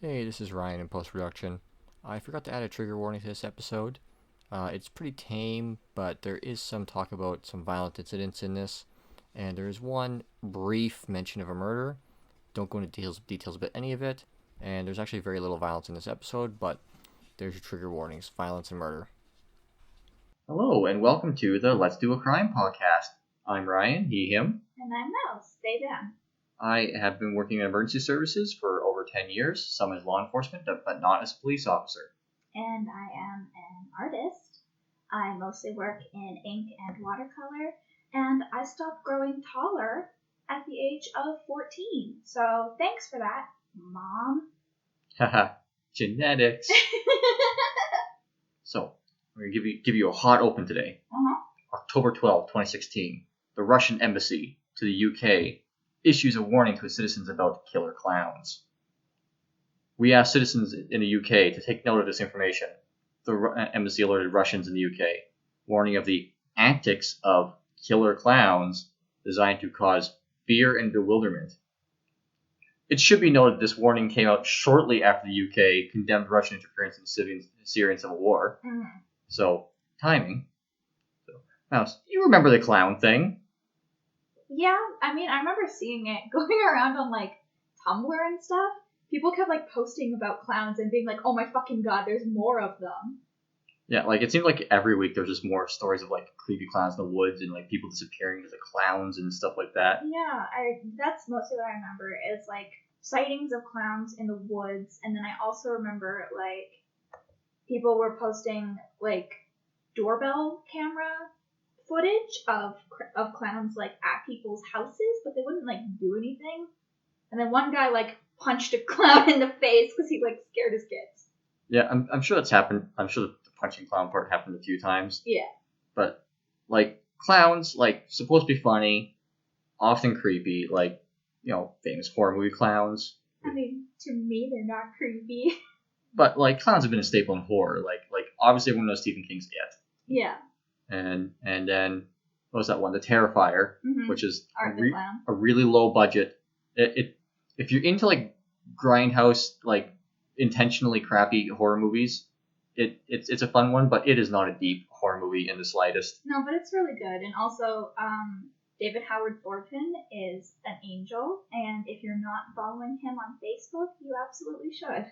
Hey, this is Ryan in post-production. I forgot to add a trigger warning to this episode. It's pretty tame, but there is some talk about some violent incidents in this, and there is one brief mention of a murder. Don't go into details about any of it, and there's actually very little violence in this episode, but there's your trigger warnings: violence and murder. Hello, and welcome to the Let's Do a Crime podcast. I'm Ryan, he, him. And I'm Mouse, they, them. I have been working in emergency services for over 10 years, some as law enforcement, but not as a police officer. And I am an artist. I mostly work in ink and watercolor, and I stopped growing taller at the age of 14. So thanks for that, Mom. Haha, genetics. So, we're going to give you a hot open today. October 12, 2016. The Russian embassy to the UK issues a warning to its citizens about killer clowns. We asked citizens in the UK to take note of this information. The embassy alerted Russians in the UK, warning of the antics of killer clowns designed to cause fear and bewilderment. It should be noted this warning came out shortly after the UK condemned Russian interference in the Syrian civil war. Mm-hmm. So, timing. Mouse, you remember the clown thing? Yeah, I remember seeing it going around on, Tumblr and stuff. People kept, posting about clowns and being like, oh my fucking god, there's more of them. Yeah, it seemed like every week there's just more stories of, creepy clowns in the woods and, people disappearing as, clowns and stuff like that. Yeah, that's mostly what I remember is, sightings of clowns in the woods. And then I also remember, people were posting, doorbell camera footage of clowns at people's houses, but they wouldn't do anything. And then one guy punched a clown in the face because he scared his kids. Yeah, I'm sure that's happened. I'm sure the punching clown part happened a few times. Yeah. But clowns supposed to be funny, often creepy, famous horror movie clowns. To me they're not creepy. But clowns have been a staple in horror. Obviously everyone knows Stephen King's It. Yeah. And then what was that one? The Terrifier, which is a really low budget. If you're into grindhouse intentionally crappy horror movies, it's a fun one, but it is not a deep horror movie in the slightest. No, but it's really good. And also, David Howard Thornton is an angel, and if you're not following him on Facebook, you absolutely should.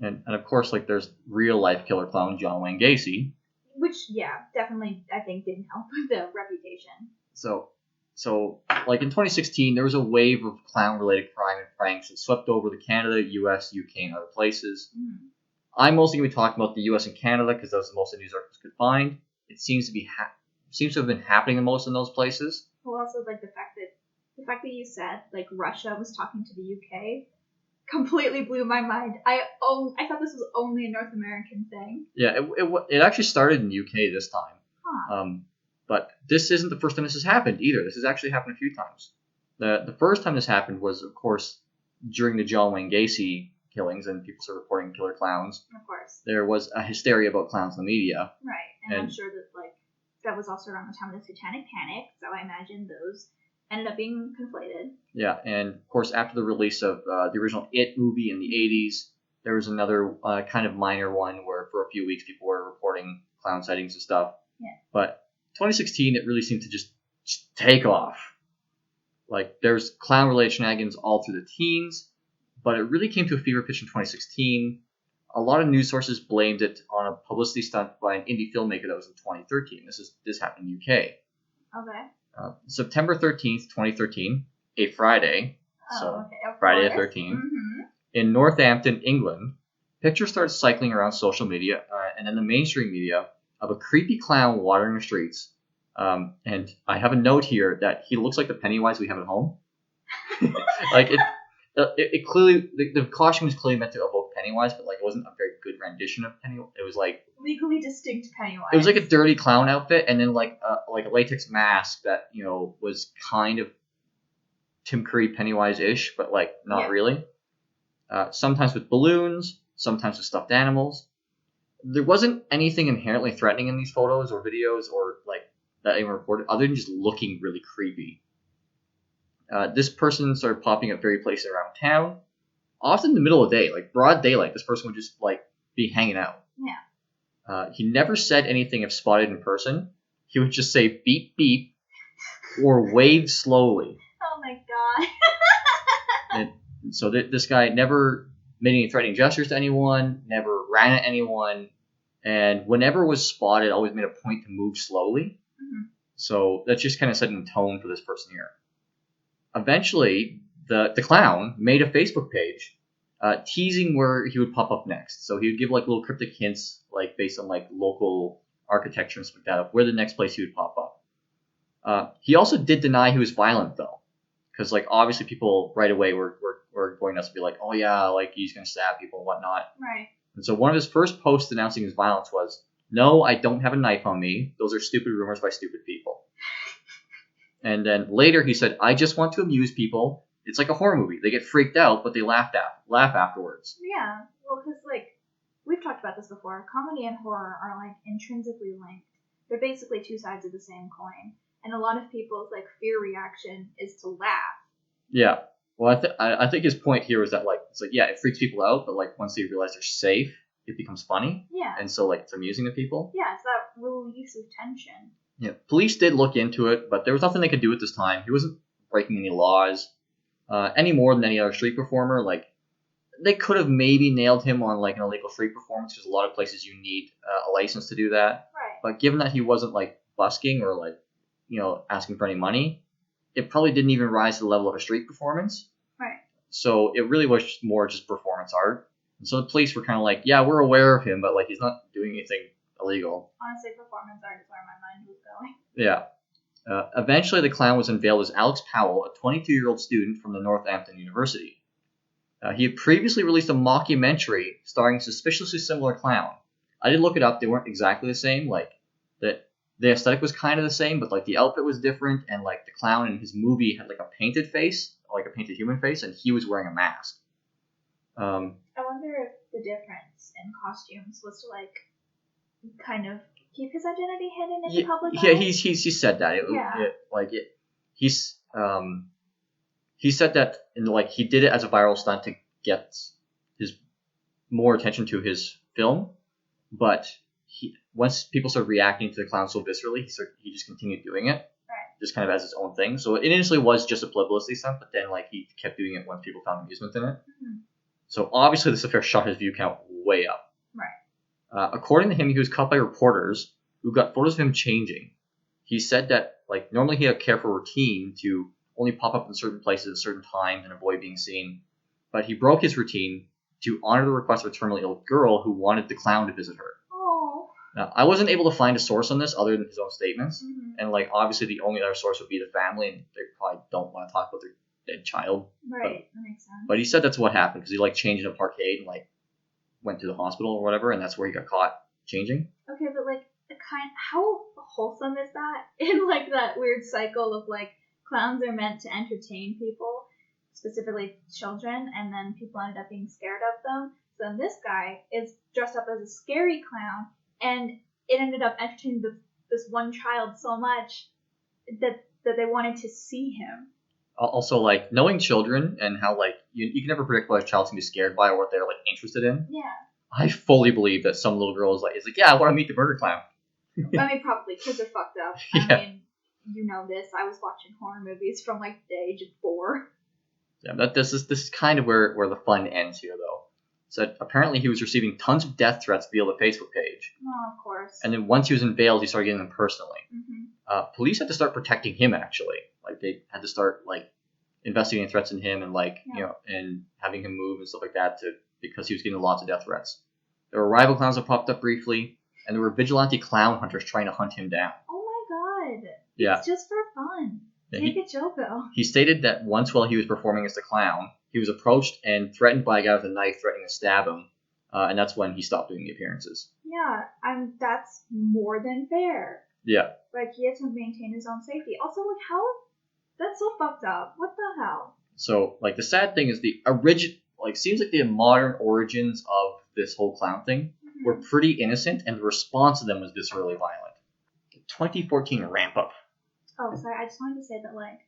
And of course, there's real life killer clown John Wayne Gacy. Which, yeah, definitely, I think, didn't help with the reputation. So in 2016, there was a wave of clown-related crime and pranks that swept over the Canada, U.S., U.K., and other places. Mm. I'm mostly going to be talking about the U.S. and Canada because those are the most the news articles could find. It seems to have been happening the most in those places. Well, also, the fact that you said, Russia was talking to the U.K., completely blew my mind. I thought this was only a North American thing. Yeah, it actually started in the UK this time. Huh. But this isn't the first time this has happened either. This has actually happened a few times. The first time this happened was, of course, during the John Wayne Gacy killings, and people started reporting killer clowns. Of course. There was a hysteria about clowns in the media. Right, and I'm sure that that was also around the time of the Satanic Panic, so I imagine those ended up being conflated. Yeah, and of course, after the release of the original It movie in the 80s, there was another kind of minor one where for a few weeks people were reporting clown sightings and stuff. Yeah. But 2016, it really seemed to just take off. There's clown-related shenanigans all through the teens, but it really came to a fever pitch in 2016. A lot of news sources blamed it on a publicity stunt by an indie filmmaker that was in 2013. This happened in the UK. Okay. September 13th, 2013, a Friday, Friday the 13th, in Northampton, England, pictures started cycling around social media and in the mainstream media of a creepy clown wandering the streets. And I have a note here that he looks like the Pennywise we have at home. It clearly, the costume was clearly meant to evoke Pennywise, but it wasn't a very good rendition of Pennywise. It was legally distinct Pennywise. It was a dirty clown outfit, and then a latex mask that was kind of Tim Curry Pennywise-ish, but not really. Sometimes with balloons, sometimes with stuffed animals. There wasn't anything inherently threatening in these photos or videos or that anyone reported, other than just looking really creepy. This person started popping up various places around town, often in the middle of the day, like broad daylight, this person would just like be hanging out. Yeah. He never said anything if spotted in person. He would just say beep beep or wave slowly. Oh my god. And so this guy never made any threatening gestures to anyone, never ran at anyone, and whenever was spotted, always made a point to move slowly. Mm-hmm. So that's just kind of setting the tone for this person here. Eventually, the clown made a Facebook page teasing where he would pop up next. So he would give like little cryptic hints, like based on like local architecture and stuff like that, of where the next place he would pop up. He also did deny he was violent though, because like obviously people right away were going nuts to be like, oh yeah, like he's gonna stab people and whatnot. Right. And so one of his first posts announcing his violence was, "No, I don't have a knife on me. Those are stupid rumors by stupid people." And then later he said, "I just want to amuse people. It's like a horror movie. They get freaked out, but they laugh afterwards." Yeah. Well, because like we've talked about this before, comedy and horror are like intrinsically linked. They're basically two sides of the same coin. And a lot of people's like fear reaction is to laugh. Yeah. Well, I think his point here is that like it's like yeah, it freaks people out, but like once they realize they're safe, it becomes funny. Yeah. And so like it's amusing to people. Yeah, it's that release of tension. Yeah. Police did look into it, but there was nothing they could do at this time. He wasn't breaking any laws any more than any other street performer. Like they could have maybe nailed him on like an illegal street performance because a lot of places you need a license to do that. Right. But given that he wasn't like busking or like asking for any money, it probably didn't even rise to the level of a street performance. Right. So it really was more just performance art. And so the police were kind of like, yeah, we're aware of him, but like he's not doing anything illegal. Honestly, performance art is where my mind was going. Yeah. Eventually, the clown was unveiled as Alex Powell, a 22-year-old student from the Northampton University. He had previously released a mockumentary starring a suspiciously similar clown. I did look it up. They weren't exactly the same. Like the aesthetic was kind of the same, but like the outfit was different, and like the clown in his movie had like a painted face, like a painted human face, and he was wearing a mask. I wonder if the difference in costumes was to like kind of keep his identity hidden in the public eye. Yeah, he said that. He said that in like he did it as a viral stunt to get his more attention to his film, but once people started reacting to the clown so viscerally, he just continued doing it, just kind of as his own thing. So it initially was just a publicity stunt, but then like he kept doing it once people found amusement in it. Mm-hmm. So obviously this affair shot his view count way up. Right. According to him, he was caught by reporters who got photos of him changing. He said that like normally he had a careful routine to only pop up in certain places at certain times and avoid being seen, but he broke his routine to honor the request of a terminally ill girl who wanted the clown to visit her. Oh. Now, I wasn't able to find a source on this other than his own statements, mm-hmm. and like obviously the only other source would be the family, and they probably don't want to talk about their dead child. Right, that makes sense. But he said that's what happened because he like changed in a parkade and like went to the hospital or whatever, and that's where he got caught changing. Okay, but like how wholesome is that in like that weird cycle of like clowns are meant to entertain people, specifically children, and then people ended up being scared of them. So then this guy is dressed up as a scary clown, and it ended up entertaining this one child so much that they wanted to see him. Also, like knowing children and how like you can never predict what a child's gonna be scared by or what they're like interested in. Yeah. I fully believe that some little girl is like yeah, I want to meet the murder clown. I mean, probably kids are fucked up. Yeah. I mean, you know this. I was watching horror movies from like the age of 4. Yeah, this is kind of where the fun ends here, though. So apparently he was receiving tons of death threats via the Facebook page. Oh, of course. And then once he was unveiled, he started getting them personally. Mm-hmm. Police had to start protecting him, actually. Like, they had to start, like, investigating threats in him and, like, and having him move and stuff like that because he was getting lots of death threats. There were rival clowns that popped up briefly, and there were vigilante clown hunters trying to hunt him down. Oh, my God. Yeah. It's just for fun. Yeah, Take a joke, though. He stated that once while he was performing as the clown, he was approached and threatened by a guy with a knife threatening to stab him, and that's when he stopped doing the appearances. Yeah, that's more than fair. Yeah. Like, he had to maintain his own safety. Also, like, how? That's so fucked up. What the hell? So, like, the sad thing is seems like the modern origins of this whole clown thing were pretty innocent, and the response to them was viscerally violent. The 2014 ramp up. Oh, sorry, I just wanted to say that, like,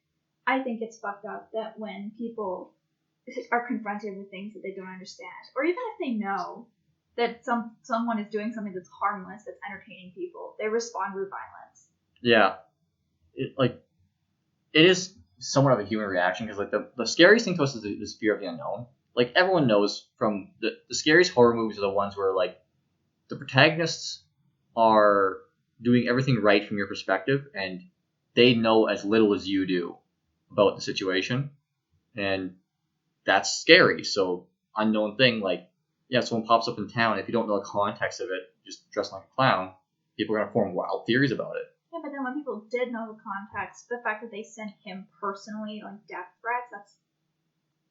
I think it's fucked up that when people are confronted with things that they don't understand, or even if they know that someone is doing something that's harmless, that's entertaining people, they respond with violence. Yeah, it is somewhat of a human reaction because like the scariest thing to us is this fear of the unknown. Like everyone knows from the scariest horror movies are the ones where like the protagonists are doing everything right from your perspective and they know as little as you do about the situation, and that's scary. So unknown thing, like yeah, someone pops up in town. If you don't know the context of it, just dressed like a clown, people are gonna form wild theories about it. Yeah, but then when people did know the context, the fact that they sent him personally like death threats,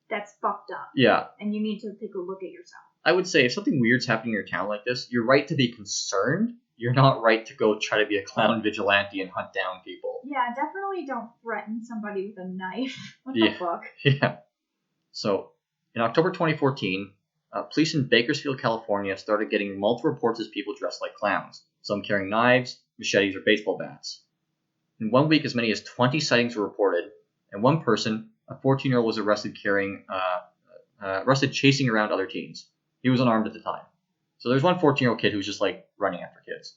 that's fucked up. Yeah, and you need to take a look at yourself. I would say if something weird's happening in your town like this, you're right to be concerned. You're not right to go try to be a clown vigilante and hunt down people. Yeah, definitely don't threaten somebody with a knife. What Yeah. the fuck? Yeah. So, in October 2014, police in Bakersfield, California started getting multiple reports of people dressed like clowns, some carrying knives, machetes, or baseball bats. In 1 week, as many as 20 sightings were reported, and one person, a 14-year-old, was arrested chasing around other teens. He was unarmed at the time. So there's one 14-year-old kid who's just like running after kids.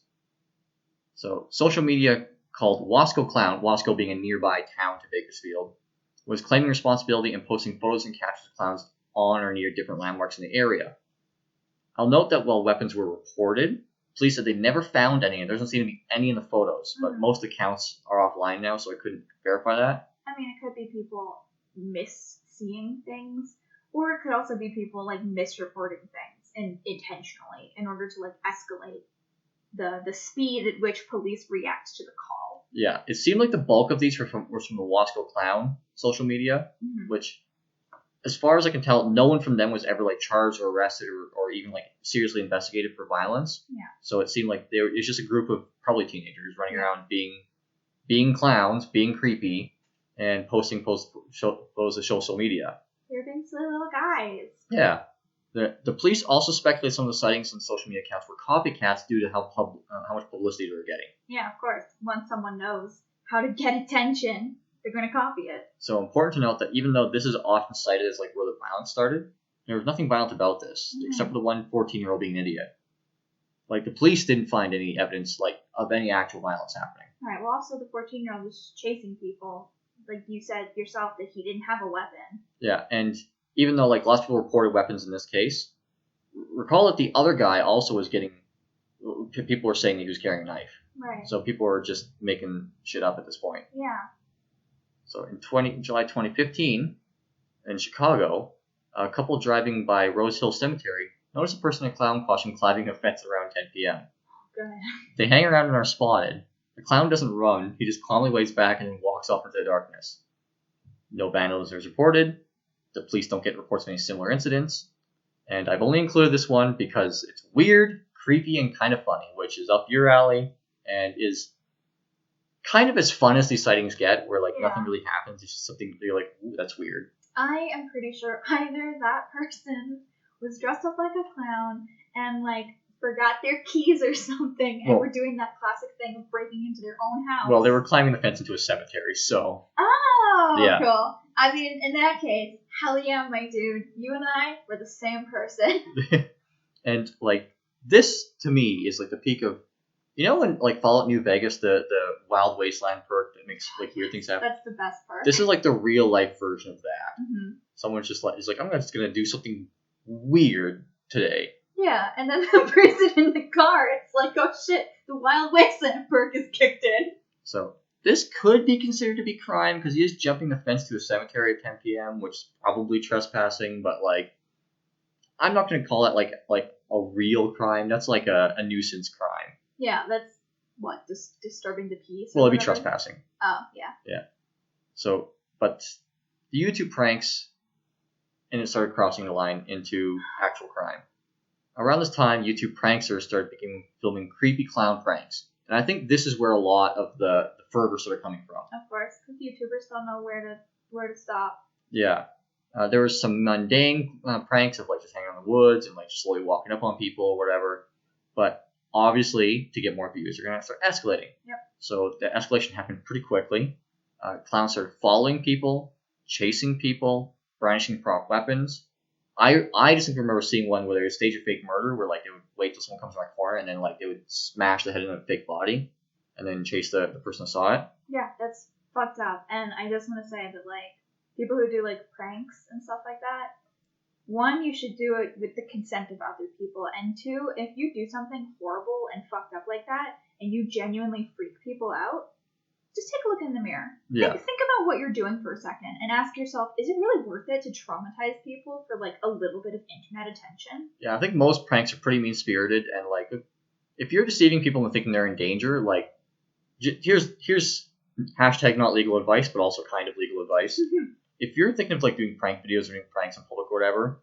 So social media called Wasco Clown, Wasco being a nearby town to Bakersfield, was claiming responsibility and posting photos and captions of clowns on or near different landmarks in the area. I'll note that while weapons were reported, police said they never found any, and there doesn't seem to be any in the photos, but most accounts are offline now, so I couldn't verify that. I mean, it could be people misseeing things, or it could also be people like misreporting things and intentionally in order to like escalate the speed at which police react to the call. Yeah, it seemed like the bulk of these were from the Wasco Clown social media, which, as far as I can tell, no one from them was ever like charged or arrested or even like seriously investigated for violence. Yeah. So it seemed like it's just a group of probably teenagers running around being clowns, being creepy, and posting posts to social media. They're being silly little guys. Yeah. The police also speculate some of the sightings on social media accounts were copycats due to how much publicity they were getting. Yeah, of course. Once someone knows how to get attention, they're going to copy it. So important to note that even though this is often cited as like where the violence started, there was nothing violent about this, except for the one 14-year-old being an idiot. Like the police didn't find any evidence like of any actual violence happening. All right. Well, also the 14-year-old was chasing people. Like you said yourself that he didn't have a weapon. Yeah, and even though like lots of people reported weapons in this case, recall that the other guy also was getting. People were saying that he was carrying a knife. Right. So people were just making shit up at this point. Yeah. So in July 2015, in Chicago, a couple driving by Rose Hill Cemetery noticed a person in a clown costume climbing a fence around 10 p.m. Good. They hang around and are spotted. The clown doesn't run, he just calmly waits back and then walks off into the darkness. No vandalism is reported. The police don't get reports of any similar incidents. And I've only included this one because it's weird, creepy, and kind of funny, which is up your alley and is kind of as fun as these sightings get, where like nothing really happens. It's just something you're like, ooh, that's weird. I am pretty sure either that person was dressed up like a clown and like forgot their keys or something, and were doing that classic thing of breaking into their own house. Well, they were climbing the fence into a cemetery, so. Oh, yeah. Cool. I mean, in that case, hell yeah, my dude. You and I were the same person. And like this to me is like the peak of, you know, when like Fallout New Vegas, the Wild Wasteland perk that makes like weird things happen. That's the best part. This is like the real life version of that. Mm-hmm. Someone's just like, I'm just gonna do something weird today. Yeah, and then the person in the car, it's like, oh shit, the Wild Wasteland perk is kicked in. So this could be considered to be crime because he is jumping the fence to a cemetery at 10 p.m., which is probably trespassing, but like, I'm not gonna call it like a real crime. That's like a nuisance crime. Yeah, that's what, disturbing the peace? Well, it'd be trespassing. Oh, yeah. Yeah. So, but the YouTube pranks, and it started crossing the line into actual crime. Around this time, YouTube pranksters started filming creepy clown pranks. And I think this is where a lot of the fervor started coming from. Of course, because YouTubers don't know where to stop. Yeah. There was some mundane pranks of like just hanging out in the woods and like just slowly walking up on people or whatever. But obviously, to get more views, they're going to start escalating. Yep. So the escalation happened pretty quickly. Clowns started following people, chasing people, brandishing prop weapons. I just remember seeing one where they would stage a fake murder where like they would wait till someone comes around the corner and then like they would smash the head in a fake body and then chase the person who saw it. Yeah, that's fucked up. And I just want to say that like people who do like pranks and stuff like that, one, you should do it with the consent of other people, and two, if you do something horrible and fucked up like that and you genuinely freak people out, just take a look in the mirror. Yeah. Think about what you're doing for a second and ask yourself, is it really worth it to traumatize people for like a little bit of internet attention? Yeah, I think most pranks are pretty mean-spirited, and like if you're deceiving people and thinking they're in danger, like here's hashtag not legal advice, but also kind of legal advice. If you're thinking of like doing prank videos or doing pranks in public or whatever,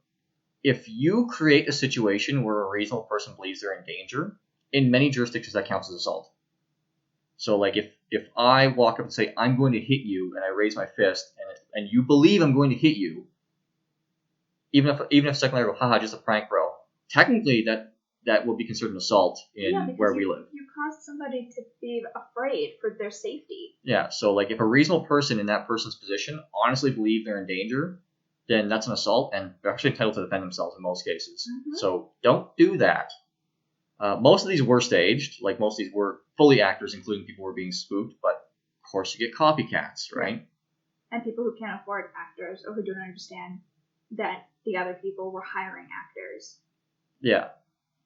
if you create a situation where a reasonable person believes they're in danger, in many jurisdictions that counts as assault. So like if I walk up and say I'm going to hit you and I raise my fist and you believe I'm going to hit you, even if second I go, haha, just a prank, bro. Technically that will be considered an assault in where we live. You caused somebody to be afraid for their safety. Yeah, so like if a reasonable person in that person's position honestly believe they're in danger, then that's an assault, and they're actually entitled to defend themselves in most cases. Mm-hmm. So don't do that. Most of these were staged, like most of these were fully actors, including people who were being spooked, but of course you get copycats, right? And people who can't afford actors or who don't understand that the other people were hiring actors. Yeah.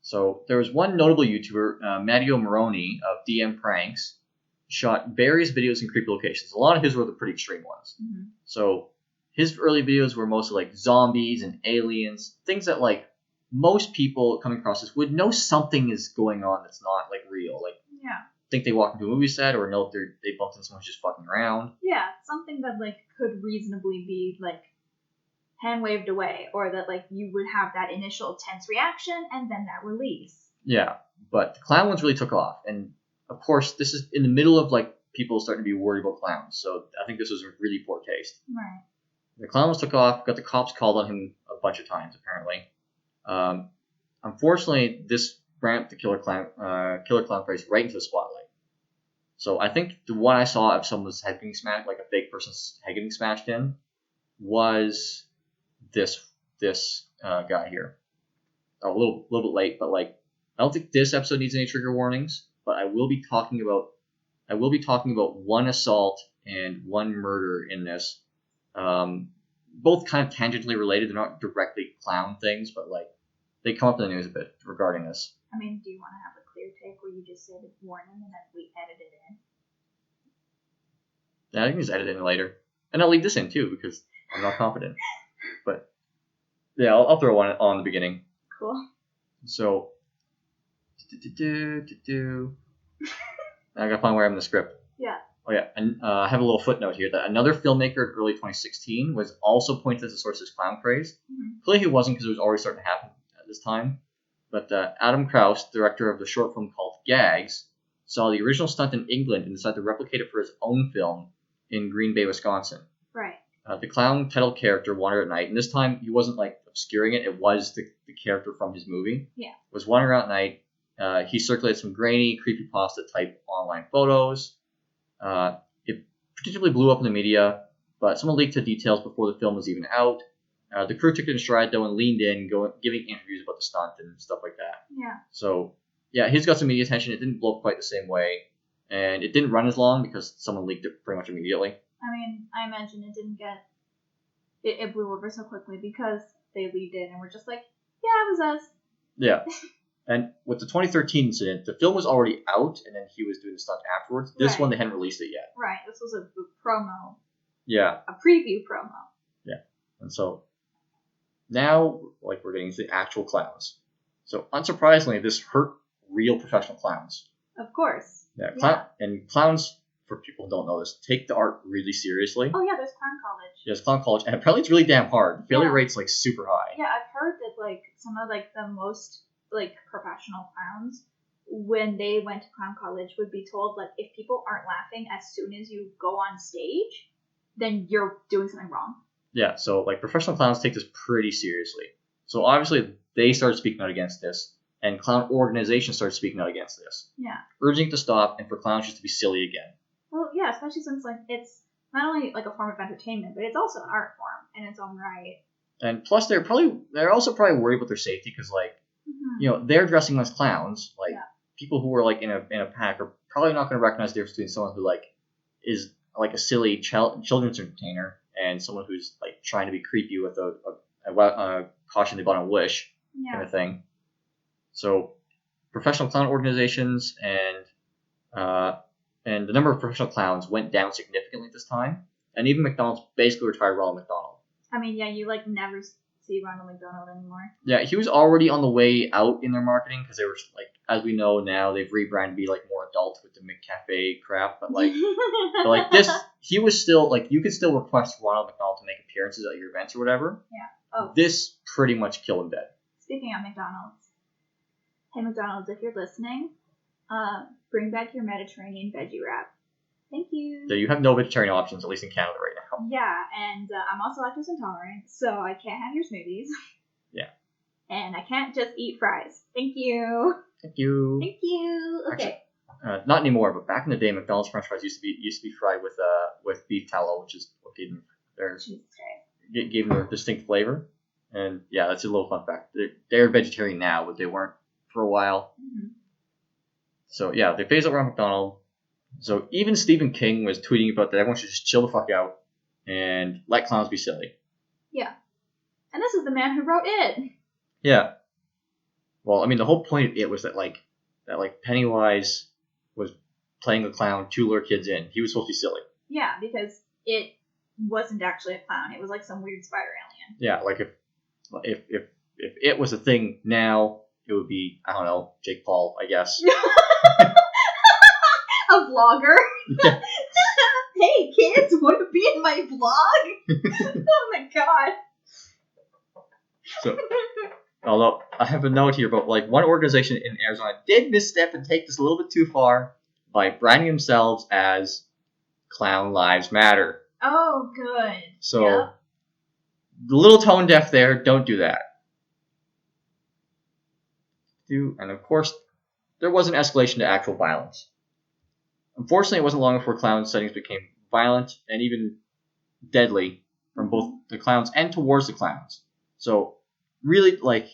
So there was one notable YouTuber, Matteo Moroni of DM Pranks, shot various videos in creepy locations. A lot of his were the pretty extreme ones. Mm-hmm. So his early videos were mostly like zombies and aliens, things that like most people coming across this would know something is going on that's not like real. Like think they walk into a movie set or know they bumped into someone who's just fucking around. Yeah, something that like could reasonably be like hand waved away, or that like you would have that initial tense reaction and then that release. Yeah, but the clown ones really took off, and of course this is in the middle of like people starting to be worried about clowns, so I think this was a really poor taste. Right. The clown ones took off, got the cops called on him a bunch of times apparently. Unfortunately, this ramped the killer clown phrase right into the spotlight. So I think the one I saw of someone's head getting smashed, like a fake person's head getting smashed in, was this guy here. A little bit late, but like I don't think this episode needs any trigger warnings. But I will be talking about one assault and one murder in this. Both kind of tangentially related. They're not directly clown things, but like they come up in the news a bit regarding this. I mean, do you want to have a clear take where you just say the warning and then we edit it in? Yeah, I can just edit it in later, and I'll leave this in too because I'm not confident. But yeah, I'll throw one on the beginning. Cool. So, I gotta find where I'm in the script. Yeah. Oh yeah, and I have a little footnote here that another filmmaker in early 2016 was also pointed as a source of this clown craze. Mm-hmm. Clearly he wasn't because it was already starting to happen at this time. But Adam Krause, director of the short film called Gags, saw the original stunt in England and decided to replicate it for his own film in Green Bay, Wisconsin. Right. The clown title character wandered at night, and this time he wasn't like obscuring it. It was the character from his movie. Yeah. Was wandering around at night. He circulated some grainy, creepypasta type online photos. It particularly blew up in the media, but someone leaked the details before the film was even out. The crew took it in stride though and leaned in, giving interviews about the stunt and stuff like that. Yeah. So yeah, he's got some media attention. It didn't blow up quite the same way, and it didn't run as long because someone leaked it pretty much immediately. I mean, I imagine it didn't get it blew over so quickly because they leaned in and were just like, yeah, it was us. Yeah. And with the 2013 incident, the film was already out, and then he was doing the stunt afterwards. This Right. one, they hadn't released it yet. Right. This was a promo. Yeah. A preview promo. Yeah. And so now, like, we're getting to the actual clowns. So unsurprisingly, this hurt real professional clowns. Of course. Yeah. And clowns, for people who don't know this, take the art really seriously. Oh yeah, there's clown college. There's clown college, and apparently it's really damn hard. The failure Yeah. rate's like super high. Yeah, I've heard that like some of like the most like professional clowns, when they went to clown college, would be told like if people aren't laughing as soon as you go on stage, then you're doing something wrong. Yeah, so like professional clowns take this pretty seriously. So obviously they started speaking out against this, and clown organizations started speaking out against this, Yeah. urging it to stop and for clowns just to be silly again. Well, yeah, especially since like it's not only like a form of entertainment, but it's also an art form, in its own right. And plus, they're also probably worried about their safety because, like, they're dressing as clowns. Like, people who are like in a pack are probably not going to recognize the difference between someone who like is like a silly children's entertainer and someone who's like trying to be creepy with a caution they bought on Wish kind of thing. So, professional clown organizations and the number of professional clowns went down significantly at this time, and even McDonald's basically retired Ronald McDonald. I mean, yeah, you like never see Ronald McDonald anymore. Yeah, he was already on the way out in their marketing because they were like, as we know now, they've rebranded to be like more adult with the McCafe crap. But like this, he was still like, you could still request Ronald McDonald to make appearances at your events or whatever. Yeah. Oh. This pretty much killed him dead. Speaking of McDonald's, hey McDonald's, if you're listening, bring back your Mediterranean veggie wrap. Thank you. So you have no vegetarian options, at least in Canada right now. Yeah, and I'm also lactose intolerant, so I can't have your smoothies. Yeah. And I can't just eat fries. Thank you. Thank you. Thank you. Okay. Actually, not anymore, but back in the day, McDonald's French fries used to be fried with beef tallow, which is what gave them their distinct flavor. And yeah, that's a little fun fact. They're vegetarian now, but they weren't for a while. Mm-hmm. So yeah, they phased out Ronald McDonald. So even Stephen King was tweeting about that everyone should just chill the fuck out and let clowns be silly. Yeah. And this is the man who wrote It. Yeah. Well, I mean, the whole point of It was that Pennywise was playing a clown to lure kids in. He was supposed to be silly. Yeah, because it wasn't actually a clown. It was like some weird spider alien. Yeah, like if It was a thing now, it would be, I don't know, Jake Paul, I guess. A vlogger. Yeah. Hey kids, want to be in my vlog? Oh my god. So, although I have a note here about like one organization in Arizona did misstep and take this a little bit too far by branding themselves as Clown Lives Matter. Oh, good. So, yeah. A little tone deaf there. Don't do that. And of course, there was an escalation to actual violence. Unfortunately, it wasn't long before clown sightings became violent and even deadly from both the clowns and towards the clowns. So, really, like,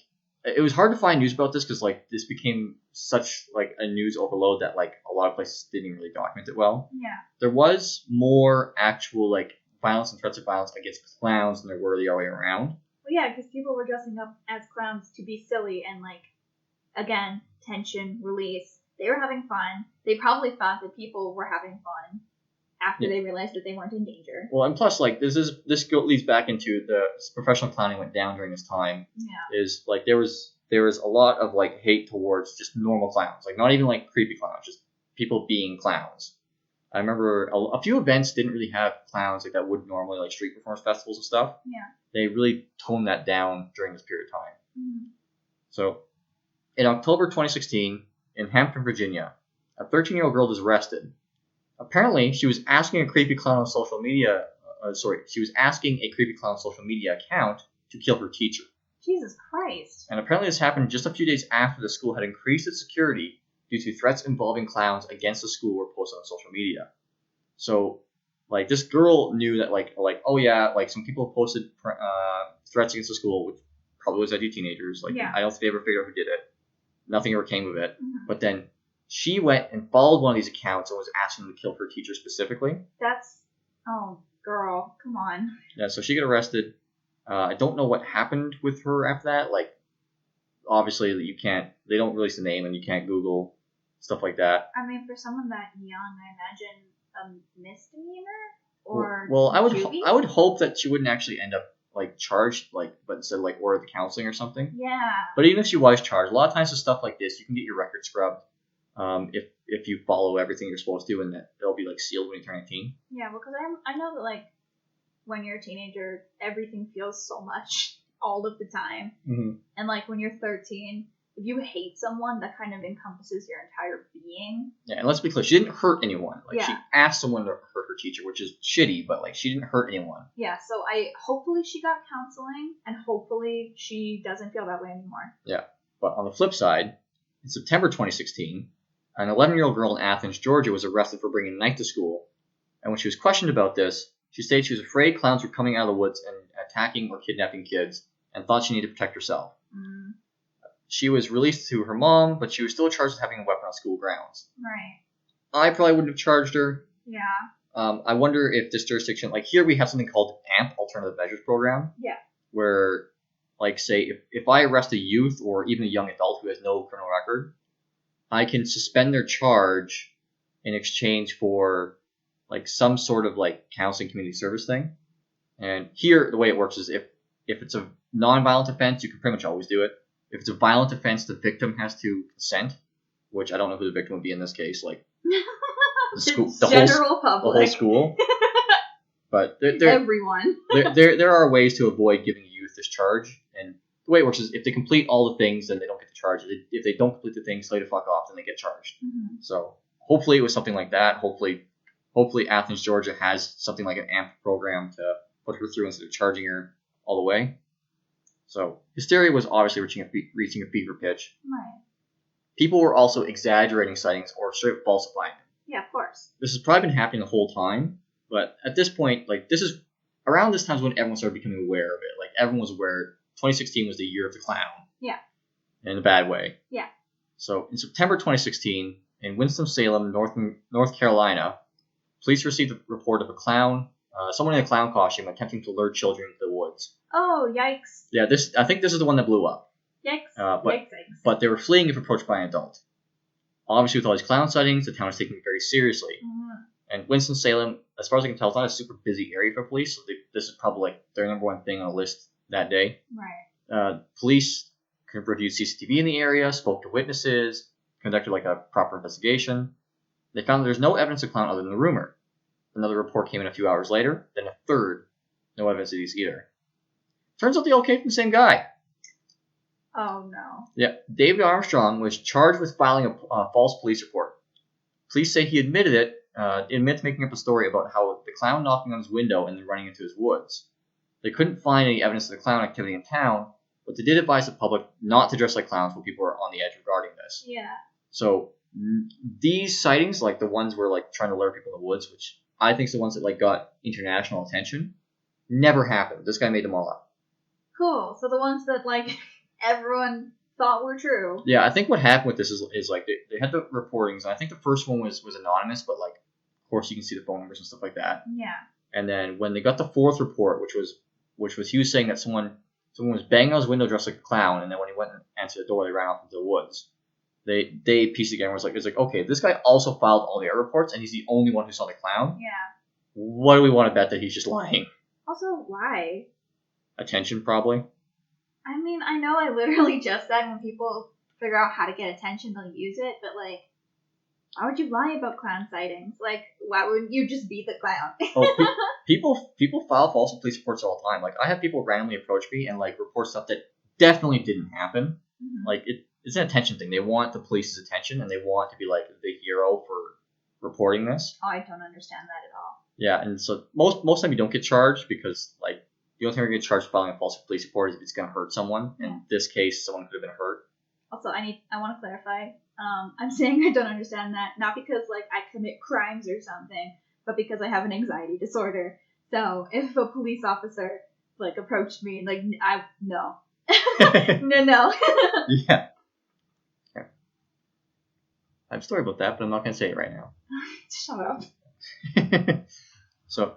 it was hard to find news about this because, like, this became such, like, a news overload that, like, a lot of places didn't really document it well. Yeah. There was more actual, like, violence and threats of violence against clowns than there were the other way around. Well, yeah, because people were dressing up as clowns to be silly and, like, again, tension, release. They were having fun. They probably thought that people were having fun after they realized that they weren't in danger. Well, and plus, like, this leads back into the professional clowning went down during this time. Yeah. Is like there was a lot of like hate towards just normal clowns, like not even like creepy clowns, just people being clowns. I remember a few events didn't really have clowns like that would normally, like street performance festivals and stuff. Yeah. They really toned that down during this period of time. Mm-hmm. So, in October 2016, in Hampton, Virginia, a 13-year-old girl was arrested. Apparently, she was asking a creepy clown on social media. She was asking a creepy clown social media account to kill her teacher. Jesus Christ! And apparently, this happened just a few days after the school had increased its security due to threats involving clowns against the school were posted on social media. So, like, this girl knew that, like, oh yeah, like some people posted threats against the school, which probably was edgy teenagers. Like, I don't think they ever figured out who did it. Nothing ever came of it. Mm-hmm. But then she went and followed one of these accounts and was asking them to kill her teacher specifically. Oh, girl, come on. Yeah, so she got arrested. I don't know what happened with her after that. Like, obviously, they don't release the name and you can't Google stuff like that. I mean, for someone that young, I imagine a misdemeanor or well, I juvie? would hope that she wouldn't actually end up like charged, like, but instead like order the counseling or something. Yeah. But even if she was charged, a lot of times with stuff like this, you can get your record scrubbed. If you follow everything you're supposed to, and that it'll be like sealed when you turn 18. Yeah, because I know that like when you're a teenager, everything feels so much all of the time, and like when you're 13, if you hate someone, that kind of encompasses your entire being. Yeah, and let's be clear, she didn't hurt anyone. Like she asked someone to hurt her teacher, which is shitty, but like she didn't hurt anyone. Yeah, so hopefully she got counseling, and hopefully she doesn't feel that way anymore. Yeah, but on the flip side, in September 2016. An 11-year-old girl in Athens, Georgia, was arrested for bringing a knife to school. And when she was questioned about this, she stated she was afraid clowns were coming out of the woods and attacking or kidnapping kids and thought she needed to protect herself. Mm. She was released to her mom, but she was still charged with having a weapon on school grounds. Right. I probably wouldn't have charged her. Yeah. I wonder if this jurisdiction, like here we have something called AMP, Alternative Measures Program. Yeah. Where, like, say, if I arrest a youth or even a young adult who has no criminal record, I can suspend their charge in exchange for, like, some sort of, like, counseling community service thing. And here, the way it works is if it's a non-violent offense, you can pretty much always do it. If it's a violent offense, the victim has to consent, which I don't know who the victim would be in this case, like the school, the whole school. But everyone. there are ways to avoid giving youth this charge, and the way it works is if they complete all the things, then they don't get the charge. If they don't complete the things, lay the fuck off, then they get charged. Mm-hmm. So hopefully it was something like that. Hopefully Athens, Georgia has something like an AMP program to put her through instead of charging her all the way. So hysteria was obviously reaching a fever pitch. Right. People were also exaggerating sightings or straight up falsifying them. Yeah, of course. This has probably been happening the whole time, but at this point, like, this is around this time when everyone started becoming aware of it. Like, everyone was aware 2016 was the year of the clown. Yeah. In a bad way. Yeah. So in September 2016, in Winston-Salem, North Carolina, police received a report of a clown, someone in a clown costume attempting to lure children into the woods. Oh, yikes. Yeah, I think this is the one that blew up. Yikes. But they were fleeing if approached by an adult. Obviously, with all these clown sightings, the town is taking it very seriously. Mm-hmm. And Winston-Salem, as far as I can tell, is not a super busy area for police. So this is probably like their number one thing on the list that day. Right. Police reviewed CCTV in the area, spoke to witnesses, conducted like a proper investigation. They found that there's no evidence of clown other than the rumor. Another report came in a few hours later, then a third. No evidence of these either. Turns out they all came from the same guy. Oh, no. Yeah, David Armstrong was charged with filing a false police report. Police say he admitted making up a story about how the clown knocking on his window and then running into his woods. They couldn't find any evidence of the clown activity in town, but they did advise the public not to dress like clowns when people were on the edge regarding this. Yeah. So these sightings, like the ones where like trying to lure people in the woods, which I think is the ones that like got international attention, never happened. This guy made them all up. Cool. So the ones that like everyone thought were true. Yeah, I think what happened with this is like they had the reportings, and I think the first one was anonymous, but like of course you can see the phone numbers and stuff like that. Yeah. And then when they got the fourth report, which was he was saying that someone was banging on his window dressed like a clown, and then when he went and answered the door, they ran off into the woods. They pieced it together and was like, okay, this guy also filed all the other reports, and he's the only one who saw the clown. Yeah. What do we want to bet that he's just lying? Also, why? Attention, probably. I mean, I know I literally just said when people figure out how to get attention, they'll use it, but like, why would you lie about clown sightings? Like, why wouldn't you just be the clown? People file false police reports all the time. Like, I have people randomly approach me and like report stuff that definitely didn't happen. Mm-hmm. Like, it's an attention thing. They want the police's attention, and they want to be like the hero for reporting this. Oh, I don't understand that at all. Yeah, and so most time you don't get charged because like the only time you get charged for filing a false police report is if it's going to hurt someone. Yeah. In this case, someone could have been hurt. Also, I want to clarify. I'm saying I don't understand that, not because like I commit crimes or something, but because I have an anxiety disorder. So if a police officer like approached me, like no. No. Yeah. I have a story about that, but I'm not going to say it right now. Shut up. So,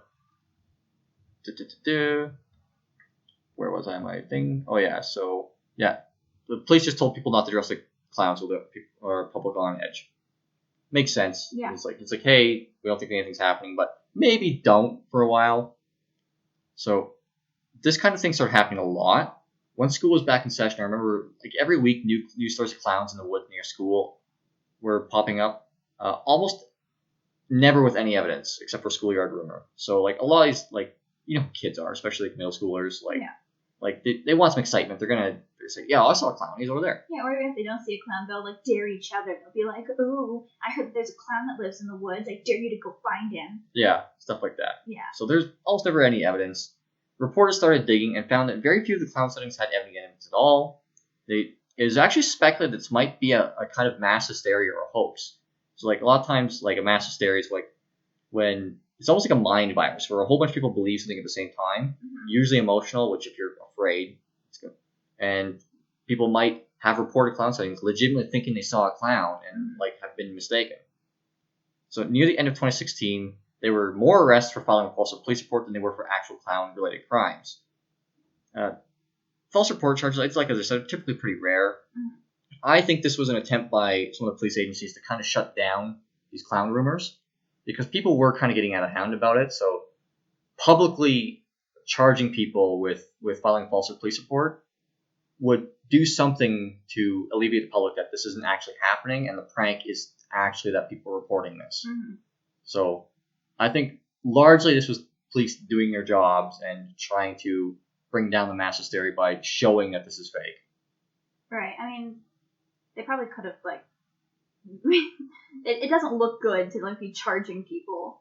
where was I? My thing. Oh yeah. So yeah, the police just told people not to dress like clowns with or public on edge. Makes sense. Yeah. It's like, hey, we don't think anything's happening, but maybe don't for a while. So this kind of thing started happening a lot. When school was back in session, I remember like every week new stories of clowns in the woods near school were popping up. Almost never with any evidence except for schoolyard rumor. So like a lot of these, like, you know who kids are, especially like middle schoolers, like yeah. Like they want some excitement. They're say, yeah, I saw a clown. He's over there. Yeah, or even if they don't see a clown, they'll like dare each other. They'll be like, "Ooh, I heard there's a clown that lives in the woods. I dare you to go find him." Yeah, stuff like that. Yeah. So there's almost never any evidence. Reporters started digging and found that very few of the clown sightings had any evidence at all. It was actually speculated this might be a kind of mass hysteria or a hoax. So like a lot of times, like a mass hysteria is like when it's almost like a mind virus where a whole bunch of people believe something at the same time, usually emotional, which if you're afraid, it's good. And people might have reported clown sightings legitimately thinking they saw a clown and like have been mistaken. So near the end of 2016, there were more arrests for filing a false police report than they were for actual clown-related crimes. False report charges, it's like as I said, are typically pretty rare. I think this was an attempt by some of the police agencies to kind of shut down these clown rumors because people were kind of getting out of hand about it. So publicly charging people with filing a false police report would do something to alleviate the public that this isn't actually happening and the prank is actually that people are reporting this. So I think largely this was police doing their jobs and trying to bring down the mass hysteria by showing that this is fake. Right. I mean, they probably could have, like... it doesn't look good to, like, be charging people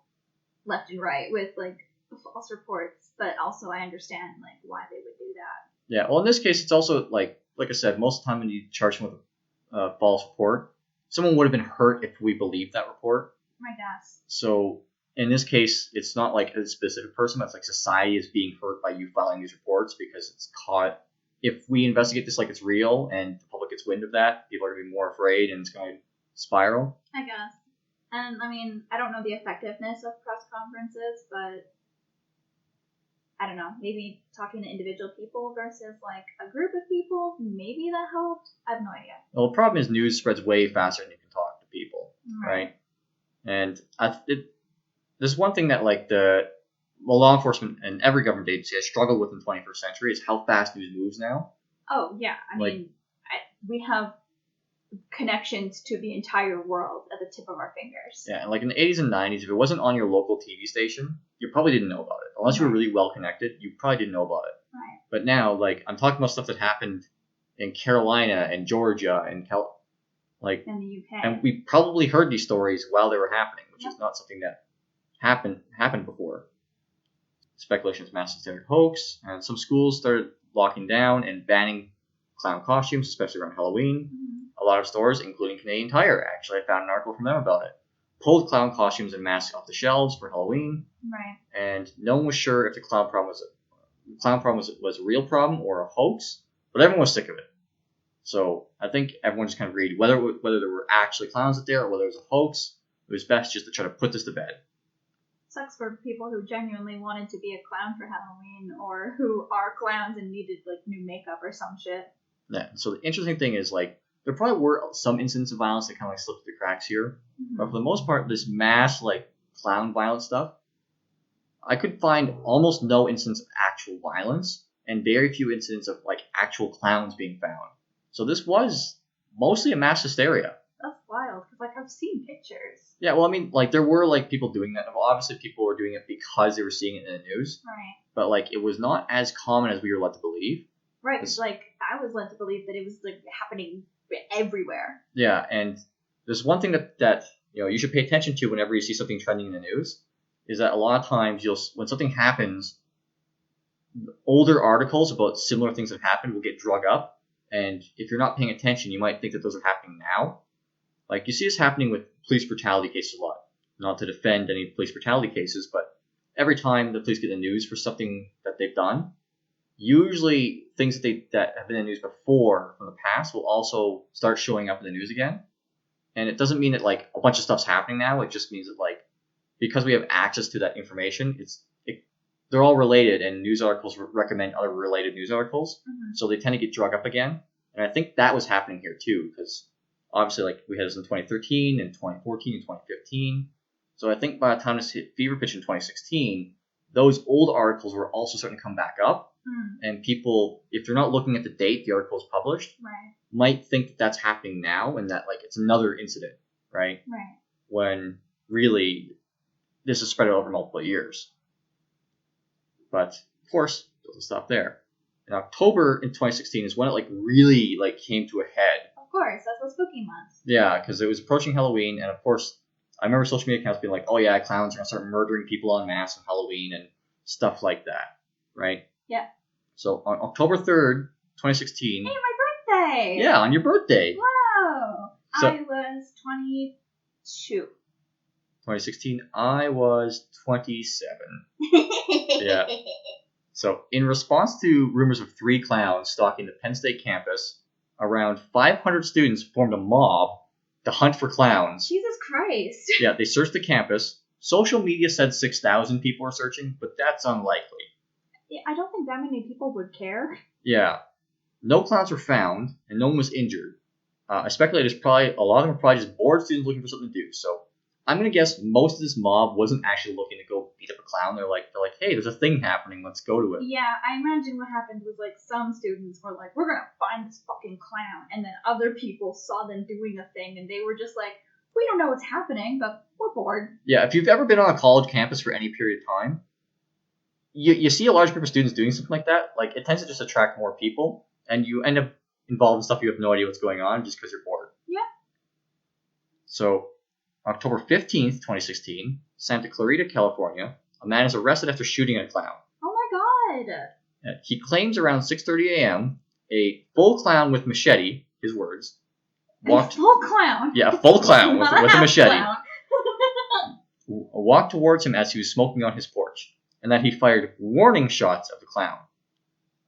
left and right with, like, false reports, but also I understand, like, why they would do that. Yeah, well, in this case, it's also, like I said, most of the time when you charge someone with a false report, someone would have been hurt if we believed that report. I guess. So in this case, it's not like a specific person, but it's like society is being hurt by you filing these reports because it's caught. If we investigate this like it's real and the public gets wind of that, people are going to be more afraid and it's going to spiral. I guess. And, I mean, I don't know the effectiveness of press conferences, but I don't know, maybe talking to individual people versus, like, a group of people, maybe that helped? I have no idea. Well, the problem is news spreads way faster than you can talk to people, right? And there's one thing that, like, the law enforcement and every government agency has struggled with in the 21st century is how fast news moves now. Oh, yeah. I mean, we have connections to the entire world at the tip of our fingers. Yeah, and like in the 80s and 90s, if it wasn't on your local TV station, you probably didn't know about it. Unless you were really well connected, you probably didn't know about it. Right. But now, like, I'm talking about stuff that happened in Carolina and Georgia and in the UK. And we probably heard these stories while they were happening, which is not something that happened before. Speculation is mass hysteria hoax, and some schools started locking down and banning clown costumes, especially around Halloween. A lot of stores, including Canadian Tire, actually, I found an article from them about it, pulled clown costumes and masks off the shelves for Halloween. Right. And no one was sure if the clown problem was a real problem or a hoax, but everyone was sick of it. So I think everyone just kind of agreed whether there were actually clowns out there or whether it was a hoax, it was best just to try to put this to bed. Sucks for people who genuinely wanted to be a clown for Halloween or who are clowns and needed, like, new makeup or some shit. Yeah, so the interesting thing is, like, there probably were some incidents of violence that kind of, like, slipped through the cracks here. But for the most part, this mass, like, clown violence stuff, I could find almost no incidents of actual violence and very few incidents of, like, actual clowns being found. So this was mostly a mass hysteria. That's wild, because, like, I've seen pictures. Yeah, well, I mean, like, there were, like, people doing that. Obviously, people were doing it because they were seeing it in the news. Right. But, like, it was not as common as we were led to believe. Right, because, like, I was led to believe that it was, like, happening everywhere. Yeah, and there's one thing that you know you should pay attention to whenever you see something trending in the news, is that a lot of times when something happens, older articles about similar things that happened will get drug up, and if you're not paying attention, you might think that those are happening now. Like, you see this happening with police brutality cases a lot. Not to defend any police brutality cases, but every time the police get the news for something that they've done, usually things that have been in the news before from the past will also start showing up in the news again. And it doesn't mean that, like, a bunch of stuff's happening now. It just means that, like, because we have access to that information, they're all related, and news articles recommend other related news articles. So they tend to get drug up again. And I think that was happening here too, because obviously, like, we had this in 2013 and 2014 and 2015. So I think by the time this hit fever pitch in 2016, those old articles were also starting to come back up. And people, if they're not looking at the date the article was published, might think that that's happening now and that, like, it's another incident, right? Right. When really this is spread over multiple years. But of course, it doesn't stop there. In October in 2016 is when it, like, really, like, came to a head. Of course, that's the spooky month. Yeah, because it was approaching Halloween, and of course, I remember social media accounts being like, "Oh yeah, clowns are gonna start murdering people en masse on Halloween and stuff like that," right? Yeah. So on October 3rd, 2016. Hey, my birthday! Yeah, on your birthday. Wow! So, I was 22. 2016, I was 27. Yeah. So, in response to rumors of 3 clowns stalking the Penn State campus, around 500 students formed a mob to hunt for clowns. Jesus Christ. Yeah, they searched the campus. Social media said 6,000 people are searching, but that's unlikely. Yeah, I don't think that many people would care. Yeah. No clowns were found, and no one was injured. I speculate a lot of them are probably just bored students looking for something to do. So I'm gonna guess most of this mob wasn't actually looking to go beat up a clown. They're like, hey, there's a thing happening. Let's go to it. Yeah, I imagine what happened was like some students were like, we're gonna find this fucking clown, and then other people saw them doing a thing, and they were just like, we don't know what's happening, but we're bored. Yeah, if you've ever been on a college campus for any period of time, you see a large group of students doing something like that. Like, it tends to just attract more people, and you end up involved in stuff you have no idea what's going on just because you're bored. Yeah. So, October 15th, 2016, Santa Clarita, California, a man is arrested after shooting at a clown. Oh my god. He claims around 6:30 a.m. a full clown with machete, his words, A full clown. Yeah, a full clown with a machete. Clown. Walked towards him as he was smoking on his porch, and that he fired warning shots of the clown.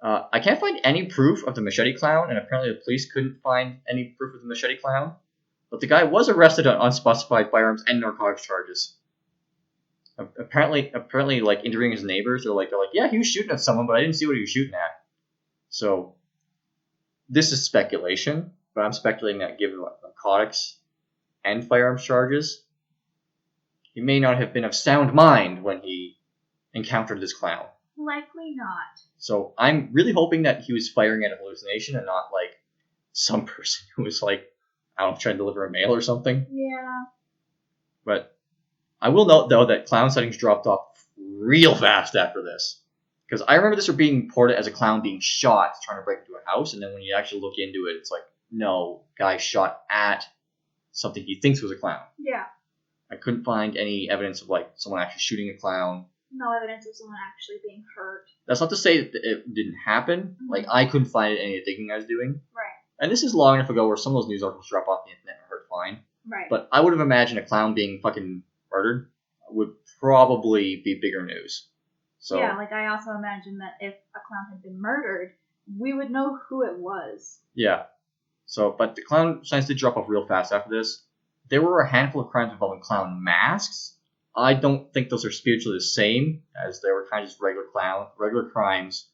I can't find any proof of the machete clown, and apparently the police couldn't find any proof of the machete clown. But the guy was arrested on unspecified firearms and narcotics charges. Apparently, like interviewing his neighbors, they're like, yeah, he was shooting at someone, but I didn't see what he was shooting at. So, this is speculation, but I'm speculating that given narcotics and firearms charges, he may not have been of sound mind when he encountered this clown. Likely not. So I'm really hoping that he was firing at a hallucination and not like some person who was like, I don't know, trying to deliver a mail or something. Yeah. But I will note, though, that clown sightings dropped off real fast after this. Because I remember this being reported as a clown being shot trying to break into a house, and then when you actually look into it, it's like, no, guy shot at something he thinks was a clown. Yeah. I couldn't find any evidence of like someone actually shooting a clown. No evidence of someone actually being hurt. That's not to say that it didn't happen. Mm-hmm. Like, I couldn't find it in any of the digging I was doing. Right. And this is long enough ago where some of those news articles drop off the internet and hurt fine. Right. But I would have imagined a clown being fucking murdered would probably be bigger news. So yeah, like I also imagine that if a clown had been murdered, we would know who it was. Yeah. So, but the clown signs did drop off real fast after this. There were a handful of crimes involving clown masks. I don't think those are spiritually the same, as they were kind of just regular crimes,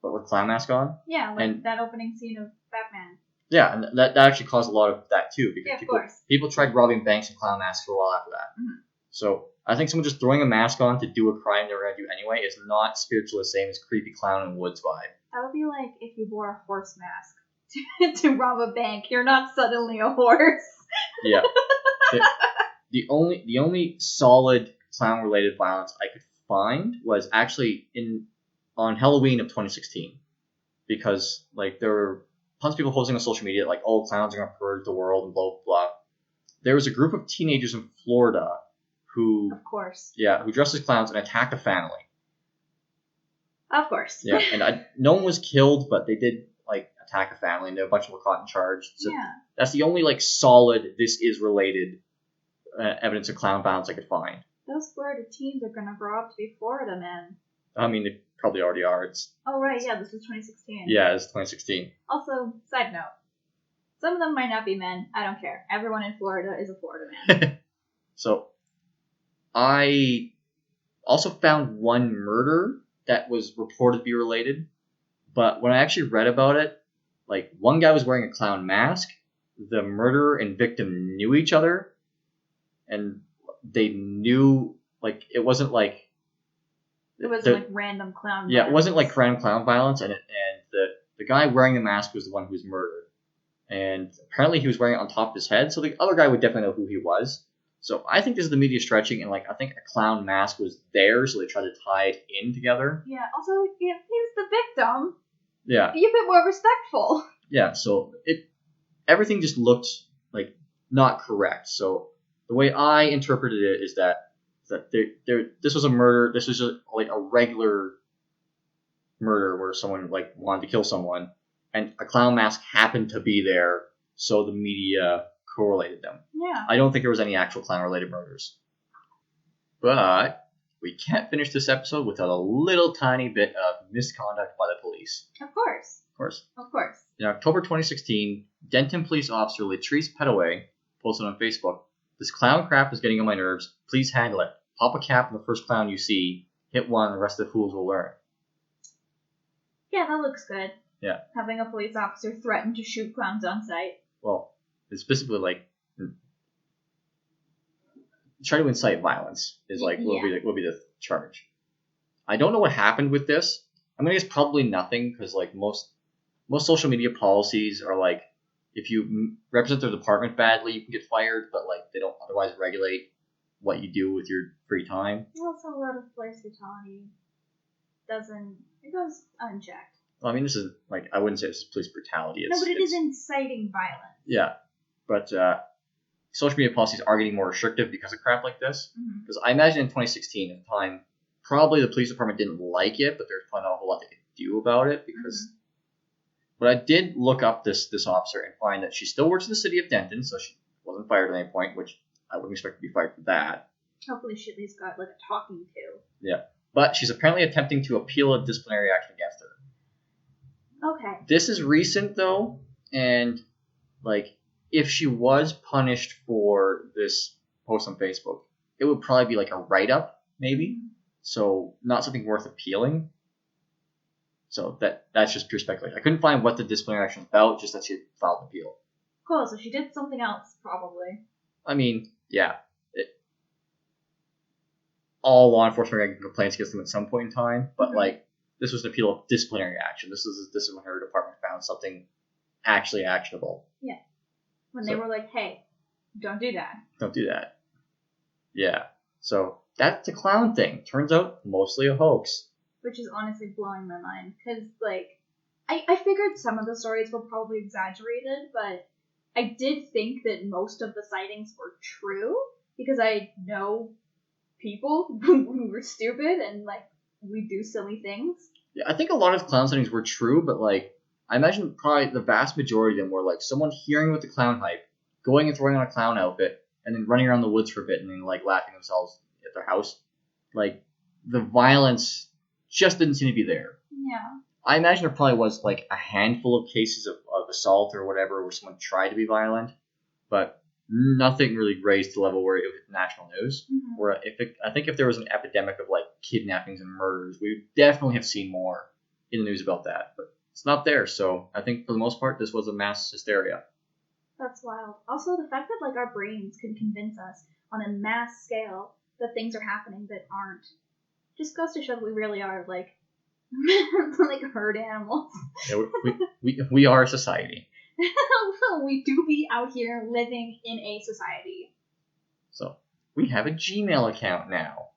but with clown mask on. Yeah, like that opening scene of Batman. Yeah, and that actually caused a lot of that too, because yeah, people tried robbing banks in clown masks for a while after that. Mm-hmm. So I think someone just throwing a mask on to do a crime they were going to do anyway is not spiritually the same as creepy clown in the woods vibe. That would be like if you wore a horse mask to rob a bank. You're not suddenly a horse. Yeah. The only solid clown related violence I could find was actually on Halloween of 2016, because like there were tons of people posting on social media like, oh, clowns are gonna purge the world and blah blah blah. There was a group of teenagers in Florida who, of course, who dressed as clowns and attacked a family. Of course. Yeah, and no one was killed, but they did like attack a family, and a bunch of them were caught and charged. So yeah. That's the only like solid this is related evidence of clown violence I could find. Those Florida teens are gonna grow up to be Florida men. I mean, they probably already are. Oh right, yeah, this was 2016. Yeah, it's 2016. Also, side note, some of them might not be men. I don't care. Everyone in Florida is a Florida man. So, I also found one murder that was reported to be related, but when I actually read about it, like one guy was wearing a clown mask. The murderer and victim knew each other, and they knew, like, it wasn't like random clown violence. Yeah, it wasn't like random clown violence, and the guy wearing the mask was the one who was murdered. And apparently he was wearing it on top of his head, so the other guy would definitely know who he was. So I think this is the media stretching, and like I think a clown mask was there, so they tried to tie it in together. Yeah, also, if he's the victim, yeah, be a bit more respectful. Yeah, so everything just looked like not correct. So the way I interpreted it is that this was a murder. This was just like a regular murder where someone like wanted to kill someone, and a clown mask happened to be there, so the media correlated them. Yeah. I don't think there was any actual clown related murders. But we can't finish this episode without a little tiny bit of misconduct by the police. Of course. Of course. Of course. In October 2016, Denton police officer Latrice Petaway posted on Facebook, "This clown crap is getting on my nerves. Please handle it. Pop a cap on the first clown you see. Hit one, and the rest of the fools will learn." Yeah, that looks good. Yeah. Having a police officer threaten to shoot clowns on sight. Well, it's specifically like try to incite violence is like will be the charge. I don't know what happened with this. I'm gonna guess probably nothing because like most social media policies are like if you represent their department badly, you can get fired, but like they don't otherwise regulate what you do with your free time. Also, a lot of police brutality it goes unchecked. Well, I mean, this is like I wouldn't say this is police brutality. No, but it is inciting violence. Yeah, but social media policies are getting more restrictive because of crap like this. Because I imagine in 2016 at the time, probably the police department didn't like it, but there's probably not a whole lot they could do about it because. But I did look up this officer and find that she still works in the city of Denton, so she wasn't fired at any point, which I wouldn't expect to be fired for that. Hopefully she at least got like a talking to. Yeah. But she's apparently attempting to appeal a disciplinary action against her. Okay. This is recent though, and like if she was punished for this post on Facebook, it would probably be like a write-up, maybe. So not something worth appealing. So that's just pure speculation. I couldn't find what the disciplinary action was about, just that she filed an appeal. Cool, so she did something else, probably. I mean, yeah. All law enforcement get complaints against them at some point in time, but like this was an appeal of disciplinary action. This is when her department found something actually actionable. Yeah. When they were like, hey, don't do that. Don't do that. Yeah. So that's the clown thing. Turns out mostly a hoax. Which is honestly blowing my mind. Because, like, I figured some of the stories were probably exaggerated, but I did think that most of the sightings were true. Because I know people who were stupid and, like, we do silly things. Yeah, I think a lot of clown sightings were true, but, like, I imagine probably the vast majority of them were, like, someone hearing about the clown hype, going and throwing on a clown outfit, and then running around the woods for a bit and then, like, laughing themselves at their house. Like, the violence just didn't seem to be there. Yeah. I imagine there probably was, like, a handful of cases of assault or whatever where someone tried to be violent, but nothing really raised to the level where it was national news. Where I think if there was an epidemic of, like, kidnappings and murders, we would definitely have seen more in the news about that. But it's not there, so I think for the most part, this was a mass hysteria. That's wild. Also, the fact that, like, our brains can convince us on a mass scale that things are happening that aren't just goes to show that we really are, like, like herd animals. Yeah, we are a society. We do be out here living in a society. So, we have a Gmail account now.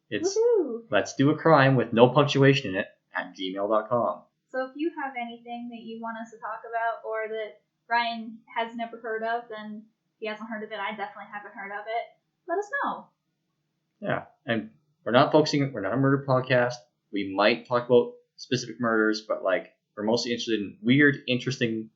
It's Woohoo! Let's Do a Crime with no punctuation in it at gmail.com. So if you have anything that you want us to talk about or that Ryan has never heard of, then he hasn't heard of it, I definitely haven't heard of it, let us know. Yeah, and we're not a murder podcast. We might talk about specific murders, but like we're mostly interested in weird, interesting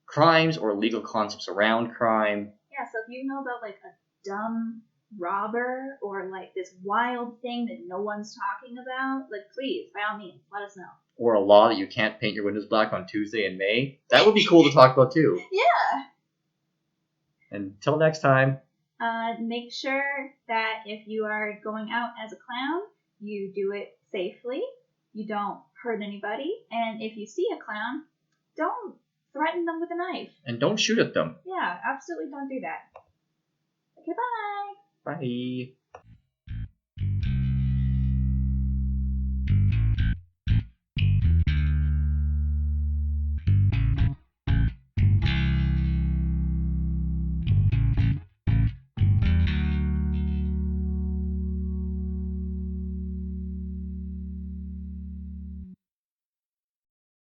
crimes or legal concepts around crime. Yeah, so if you know about like a dumb robber or like this wild thing that no one's talking about, like please, by all means, let us know. Or a law that you can't paint your windows black on Tuesday in May. That would be cool to talk about too. Yeah. Until next time. Make sure that if you are going out as a clown, you do it safely. You don't hurt anybody. And if you see a clown, don't threaten them with a knife. And don't shoot at them. Yeah, absolutely don't do that. Okay, bye. Bye.